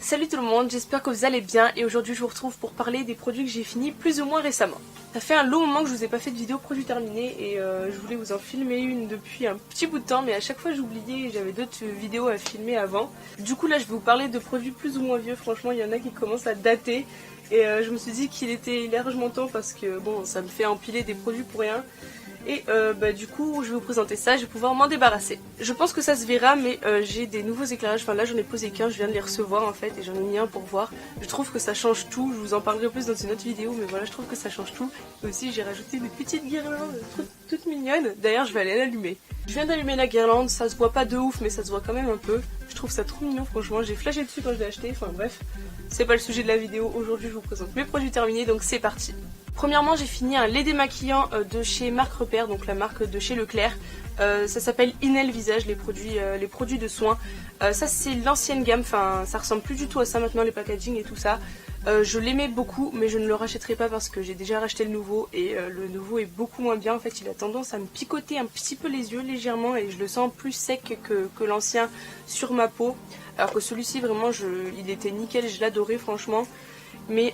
Salut tout le monde, j'espère que vous allez bien et aujourd'hui je vous retrouve pour parler des produits que j'ai finis plus ou moins récemment. Ça fait un long moment que je vous ai pas fait de vidéo produits terminés et je voulais vous en filmer une depuis un petit bout de temps mais à chaque fois j'oubliais et j'avais d'autres vidéos à filmer avant. Du coup là je vais vous parler de produits plus ou moins vieux, franchement il y en a qui commencent à dater et je me suis dit qu'il était largement temps parce que bon ça me fait empiler des produits pour rien. Et du coup je vais vous présenter ça, je vais pouvoir m'en débarrasser. Je pense que ça se verra mais j'ai des nouveaux éclairages, enfin là j'en ai posé qu'un, je viens de les recevoir en fait et j'en ai mis un pour voir. Je trouve que ça change tout, je vous en parlerai plus dans une autre vidéo mais voilà je trouve que ça change tout. Et aussi j'ai rajouté des petites guirlandes toutes mignonnes, d'ailleurs je vais aller l'allumer. Je viens d'allumer la guirlande, ça se voit pas de ouf mais ça se voit quand même un peu. Je trouve ça trop mignon franchement, j'ai flashé dessus quand je l'ai acheté, enfin bref. C'est pas le sujet de la vidéo, aujourd'hui je vous présente mes produits terminés donc c'est parti. Premièrement j'ai fini un lait démaquillant de chez Marc Repère, donc la marque de chez Leclerc. Ça s'appelle Inel Visage, les produits de soins. Ça c'est l'ancienne gamme, enfin ça ressemble plus du tout à ça maintenant les packaging et tout ça. Je l'aimais beaucoup mais je ne le rachèterai pas parce que j'ai déjà racheté le nouveau et le nouveau est beaucoup moins bien. En fait il a tendance à me picoter un petit peu les yeux légèrement et je le sens plus sec que l'ancien sur ma peau. Alors que celui-ci vraiment il était nickel, je l'adorais franchement. Mais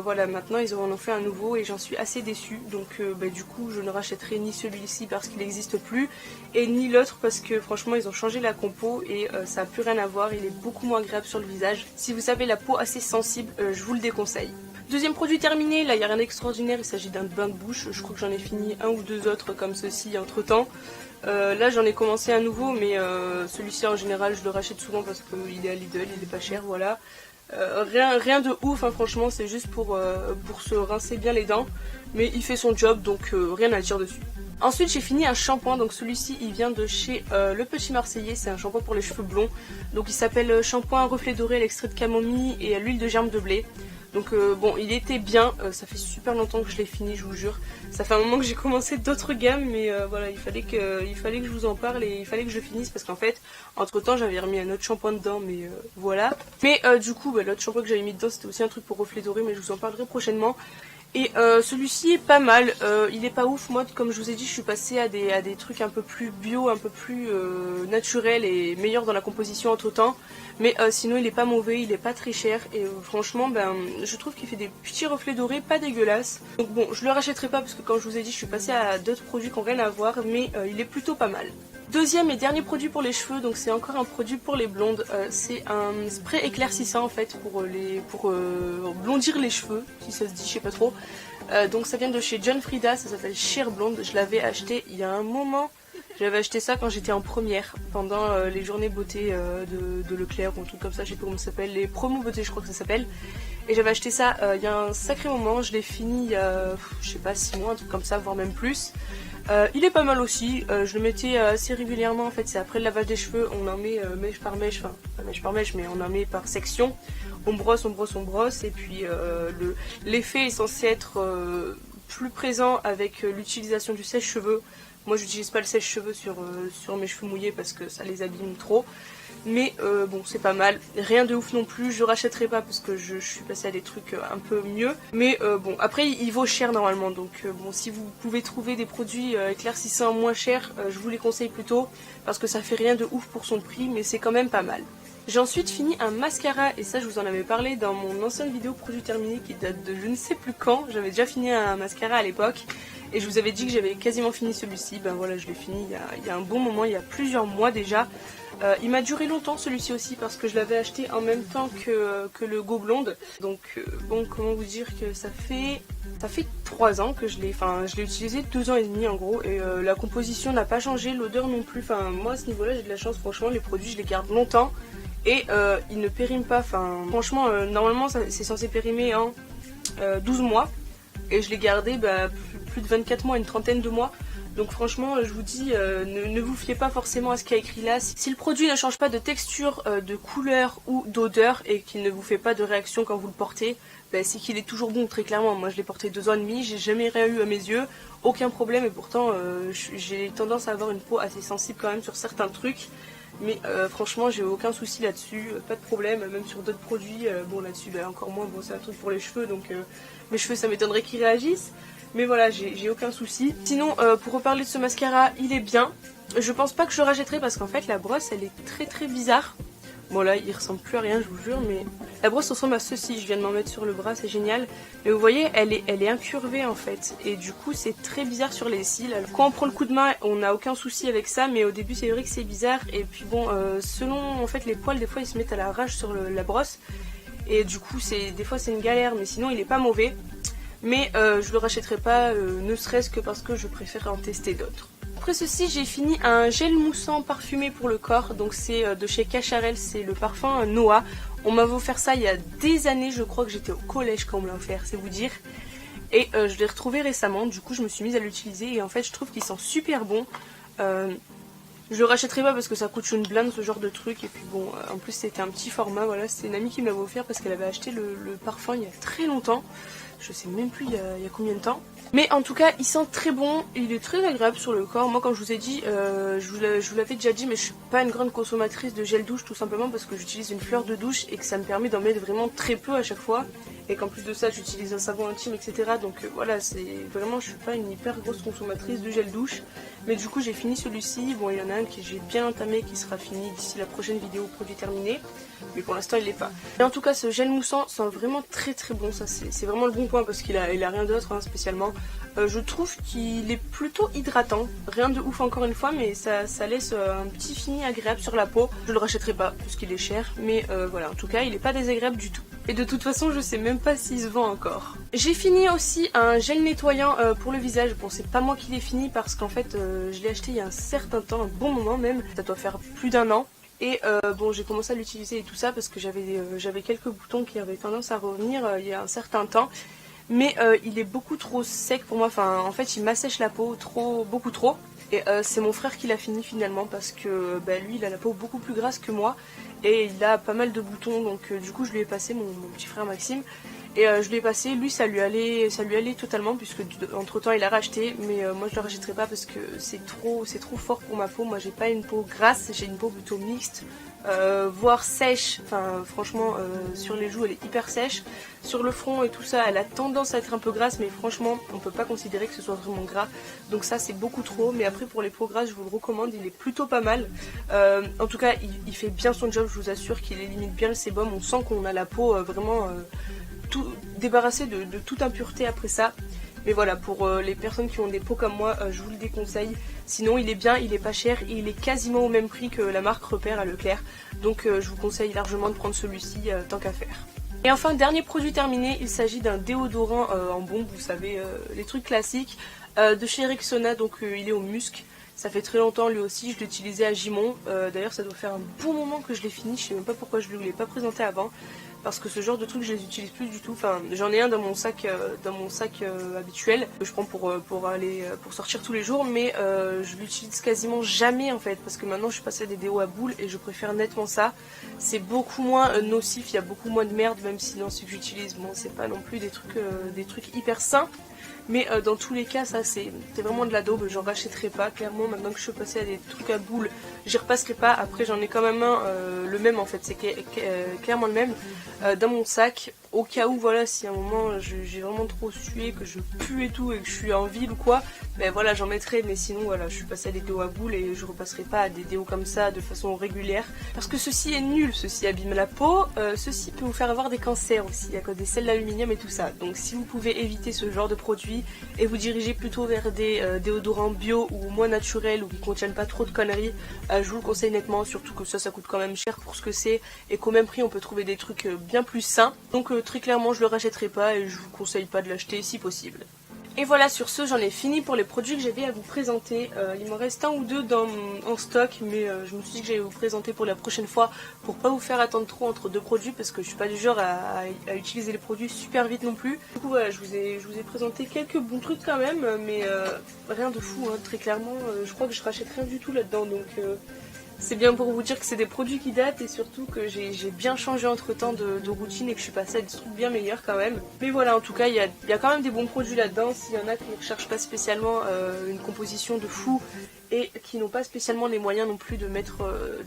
voilà, maintenant ils en ont fait un nouveau et j'en suis assez déçue. Donc du coup je ne rachèterai ni celui-ci parce qu'il n'existe plus et ni l'autre parce que franchement ils ont changé la compo et ça n'a plus rien à voir. Il est beaucoup moins agréable sur le visage. Si vous avez la peau assez sensible, je vous le déconseille. Deuxième produit terminé, là il n'y a rien d'extraordinaire, il s'agit d'un bain de bouche. Je crois que j'en ai fini un ou deux autres comme ceci entre temps. Là j'en ai commencé un nouveau mais celui-ci en général je le rachète souvent parce qu'il est à Lidl, il est pas cher, voilà. Rien de ouf hein, franchement, c'est juste pour se rincer bien les dents, mais il fait son job donc rien à dire dessus. Ensuite j'ai fini un shampoing, donc celui-ci il vient de chez Le Petit Marseillais, c'est un shampoing pour les cheveux blonds. Donc il s'appelle shampoing reflet doré à l'extrait de camomille et à l'huile de germe de blé. Donc bon il était bien, ça fait super longtemps que je l'ai fini je vous jure. Ça fait un moment que j'ai commencé d'autres gammes mais voilà il fallait que je vous en parle et il fallait que je finisse parce qu'en fait entre temps j'avais remis un autre shampoing dedans mais voilà. Mais du coup l'autre shampoing que j'avais mis dedans c'était aussi un truc pour reflet doré mais je vous en parlerai prochainement. Et celui-ci est pas mal, il est pas ouf, moi comme je vous ai dit je suis passée à des trucs un peu plus bio, un peu plus naturels et meilleurs dans la composition entre temps. Mais sinon il est pas mauvais, il est pas très cher et franchement je trouve qu'il fait des petits reflets dorés pas dégueulasses. Donc bon je le rachèterai pas parce que comme je vous ai dit je suis passée à d'autres produits qui n'ont rien à voir mais il est plutôt pas mal. Deuxième et dernier produit pour les cheveux, donc c'est encore un produit pour les blondes, c'est un spray éclaircissant en fait pour blondir les cheveux, si ça se dit, je sais pas trop. Donc ça vient de chez John Frieda, ça s'appelle Sheer Blonde, je l'avais acheté il y a un moment. J'avais acheté ça quand j'étais en première, pendant les journées beauté de Leclerc ou un truc comme ça, je sais pas comment ça s'appelle, les promos beauté je crois que ça s'appelle. Et j'avais acheté ça il y a un sacré moment, je l'ai fini il y a, je sais pas, 6 mois, un truc comme ça, voire même plus. Il est pas mal aussi, je le mettais assez régulièrement en fait, c'est après le lavage des cheveux, on en met mèche par mèche, enfin pas mèche par mèche mais on en met par section. On brosse et puis l'effet est censé être plus présent avec l'utilisation du sèche-cheveux. Moi j'utilise pas le sèche-cheveux sur mes cheveux mouillés parce que ça les abîme trop. Mais bon c'est pas mal, rien de ouf non plus, je rachèterai pas parce que je suis passée à des trucs un peu mieux. Mais bon après il vaut cher normalement donc bon si vous pouvez trouver des produits éclaircissants moins chers, je vous les conseille plutôt parce que ça fait rien de ouf pour son prix mais c'est quand même pas mal. J'ai ensuite fini un mascara et ça je vous en avais parlé dans mon ancienne vidéo produit terminé qui date de je ne sais plus quand, j'avais déjà fini un mascara à l'époque. Et je vous avais dit que j'avais quasiment fini celui-ci, ben voilà je l'ai fini il y a un bon moment, il y a plusieurs mois déjà. Il m'a duré longtemps celui-ci aussi parce que je l'avais acheté en même temps que le Go Blonde. Donc bon comment vous dire que ça fait 3 ans que je l'ai utilisé, 2 ans et demi en gros. Et la composition n'a pas changé, l'odeur non plus, enfin moi à ce niveau là j'ai de la chance franchement, les produits je les garde longtemps. Et ils ne périment pas, enfin franchement normalement c'est censé périmer en 12 mois. Et je l'ai gardé plus de 24 mois, une trentaine de mois. Donc franchement je vous dis ne vous fiez pas forcément à ce qu'il y a écrit là. Si le produit ne change pas de texture, de couleur ou d'odeur et qu'il ne vous fait pas de réaction quand vous le portez, c'est qu'il est toujours bon très clairement. Moi je l'ai porté 2 ans et demi, j'ai jamais rien eu à mes yeux, aucun problème et pourtant j'ai tendance à avoir une peau assez sensible quand même sur certains trucs. Mais franchement j'ai aucun souci là-dessus, pas de problème, même sur d'autres produits, bon là-dessus encore moins, bon c'est un truc pour les cheveux donc mes cheveux ça m'étonnerait qu'ils réagissent. Mais voilà, j'ai aucun souci. Sinon, pour reparler de ce mascara, il est bien. Je pense pas que je le rachèterai parce qu'en fait la brosse elle est très bizarre. Bon là il ressemble plus à rien, je vous jure, mais la brosse ressemble à ceci, je viens de m'en mettre sur le bras, c'est génial. Mais vous voyez, elle est incurvée en fait, et du coup c'est très bizarre sur les cils. Alors, quand on prend le coup de main, on n'a aucun souci avec ça, mais au début c'est vrai que c'est bizarre. Et puis bon, selon en fait les poils, des fois ils se mettent à la rage sur la brosse, et du coup des fois c'est une galère, mais sinon il est pas mauvais. Mais je le rachèterai pas, ne serait-ce que parce que je préfère en tester d'autres. Après ceci, j'ai fini un gel moussant parfumé pour le corps, donc c'est de chez Cacharel, c'est le parfum Noah. On m'avait offert ça il y a des années, je crois que j'étais au collège quand on me l'a offert, c'est vous dire. Et je l'ai retrouvé récemment, du coup je me suis mise à l'utiliser et en fait je trouve qu'il sent super bon. Je le rachèterai pas parce que ça coûte une blinde ce genre de truc, et puis bon, en plus c'était un petit format, voilà, c'est une amie qui me l'avait offert parce qu'elle avait acheté le parfum il y a très longtemps. Je sais même plus il y a combien de temps. Mais en tout cas, il sent très bon, il est très agréable sur le corps. Moi, comme je vous ai dit, je vous l'avais déjà dit, mais je suis pas une grande consommatrice de gel douche, tout simplement parce que j'utilise une fleur de douche et que ça me permet d'en mettre vraiment très peu à chaque fois. Et qu'en plus de ça, j'utilise un savon intime, etc. Donc voilà, c'est vraiment, je suis pas une hyper grosse consommatrice de gel douche. Mais du coup, j'ai fini celui-ci. Bon, il y en a un que j'ai bien entamé qui sera fini d'ici la prochaine vidéo produit terminé. Mais pour l'instant, il l'est pas. Et en tout cas, ce gel moussant sent vraiment très très bon. Ça, c'est vraiment le bon point parce qu'il a rien d'autre hein, spécialement. Je trouve qu'il est plutôt hydratant. Rien de ouf encore une fois, mais ça laisse un petit fini agréable sur la peau. Je le rachèterai pas puisqu'il est cher. Mais voilà, en tout cas, il est pas désagréable du tout. Et de toute façon, je sais même pas s'il se vend encore. J'ai fini aussi un gel nettoyant pour le visage. Bon, c'est pas moi qui l'ai fini parce qu'en fait, je l'ai acheté il y a un certain temps, un bon moment même. Ça doit faire plus d'un an. Et bon, j'ai commencé à l'utiliser et tout ça parce que j'avais quelques boutons qui avaient tendance à revenir il y a un certain temps. Mais il est beaucoup trop sec pour moi. Enfin, en fait, il m'assèche la peau beaucoup trop. Et c'est mon frère qui l'a fini finalement parce que lui, il a la peau beaucoup plus grasse que moi. Et il a pas mal de boutons, donc du coup je lui ai passé, mon petit frère Maxime, et je lui ai passé, lui ça lui allait totalement puisque entre temps il a racheté, mais moi je le rachèterai pas parce que c'est trop fort pour ma peau. Moi j'ai pas une peau grasse, j'ai une peau plutôt mixte, voire sèche, enfin franchement sur les joues elle est hyper sèche, sur le front et tout ça elle a tendance à être un peu grasse, mais franchement on peut pas considérer que ce soit vraiment gras, donc ça c'est beaucoup trop. Mais après pour les peaux grasses je vous le recommande, il est plutôt pas mal. En tout cas il fait bien son job, je vous assure qu'il élimine bien le sébum, on sent qu'on a la peau vraiment tout débarrassée de toute impureté après ça. Mais voilà, pour les personnes qui ont des peaux comme moi, je vous le déconseille. Sinon il est bien, il est pas cher et il est quasiment au même prix que la marque Repère à Leclerc. Donc je vous conseille largement de prendre celui-ci tant qu'à faire. Et enfin, dernier produit terminé, il s'agit d'un déodorant en bombe, vous savez, les trucs classiques, de chez Rexona, donc il est au musc. Ça fait très longtemps lui aussi, je l'ai utilisé à Gimont. D'ailleurs ça doit faire un bon moment que je l'ai fini, je sais même pas pourquoi je ne l'ai pas présenté avant. Parce que ce genre de trucs je les utilise plus du tout. Enfin, j'en ai un dans mon sac habituel que je prends pour sortir tous les jours, mais je l'utilise quasiment jamais en fait, parce que maintenant je suis passée à des déos à boules et je préfère nettement ça. C'est beaucoup moins nocif, il y a beaucoup moins de merde, même si dans ce que j'utilise, bon c'est pas non plus des trucs hyper sains. Mais dans tous les cas, ça c'est vraiment de la daube, j'en rachèterai pas. Clairement, maintenant que je suis passée à des trucs à boules, j'y repasserai pas. Après, j'en ai quand même un, le même en fait, c'est clairement le même, dans mon sac. Au cas où, voilà, si à un moment j'ai vraiment trop sué, que je pue et tout, et que je suis en ville ou quoi, ben voilà, j'en mettrai. Mais sinon, voilà, je suis passée à des déos à boules et je repasserai pas à des déos comme ça de façon régulière. Parce que ceci est nul, ceci abîme la peau, ceci peut vous faire avoir des cancers aussi, à cause des sels d'aluminium et tout ça. Donc si vous pouvez éviter ce genre de produits et vous diriger plutôt vers des déodorants bio ou moins naturels ou qui contiennent pas trop de conneries, je vous le conseille nettement, surtout que ça coûte quand même cher pour ce que c'est et qu'au même prix on peut trouver des trucs bien plus sains. Donc très clairement je le rachèterai pas et je vous conseille pas de l'acheter si possible. Et voilà, sur ce, j'en ai fini pour les produits que j'avais à vous présenter. Il m'en reste un ou deux en stock, mais je me suis dit que j'allais vous présenter pour la prochaine fois pour pas vous faire attendre trop entre deux produits, parce que je suis pas du genre à utiliser les produits super vite non plus. Du coup voilà, je vous ai présenté quelques bons trucs quand même, mais rien de fou, hein, très clairement. Je crois que je rachète rien du tout là-dedans, donc c'est bien pour vous dire que c'est des produits qui datent et surtout que j'ai bien changé entre temps de routine et que je suis passée à des trucs bien meilleurs quand même. Mais voilà, en tout cas il y a quand même des bons produits là-dedans. S'il y en a qui ne recherchent pas spécialement une composition de fou et qui n'ont pas spécialement les moyens non plus de mettre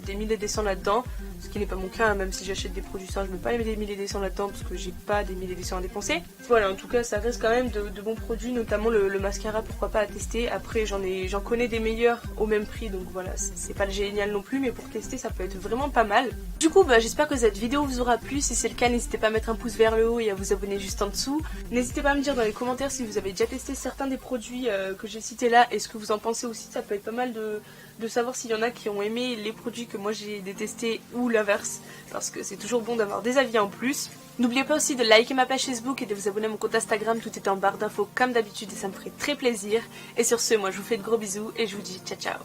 des 1000 et des cents là-dedans, ce qui n'est pas mon cas, hein, même si j'achète des produits sains, je ne mets pas des 1000 et des cents là-dedans parce que j'ai pas des 1000 et des cents à dépenser. Voilà, en tout cas ça reste quand même de bons produits, notamment le mascara, pourquoi pas à tester. Après j'en connais des meilleurs au même prix, donc voilà, c'est pas génial non plus, mais pour tester ça peut être vraiment pas mal. Du coup j'espère que cette vidéo vous aura plu, si c'est le cas n'hésitez pas à mettre un pouce vers le haut et à vous abonner juste en dessous. N'hésitez pas à me dire dans les commentaires si vous avez déjà testé certains des produits que j'ai cités là et ce que vous en pensez aussi, ça peut être pas mal de savoir s'il y en a qui ont aimé les produits que moi j'ai détestés ou l'inverse, parce que c'est toujours bon d'avoir des avis en plus. N'oubliez pas aussi de liker ma page Facebook et de vous abonner à mon compte Instagram, tout est en barre d'infos comme d'habitude et ça me ferait très plaisir. Et sur ce, moi je vous fais de gros bisous et je vous dis ciao ciao.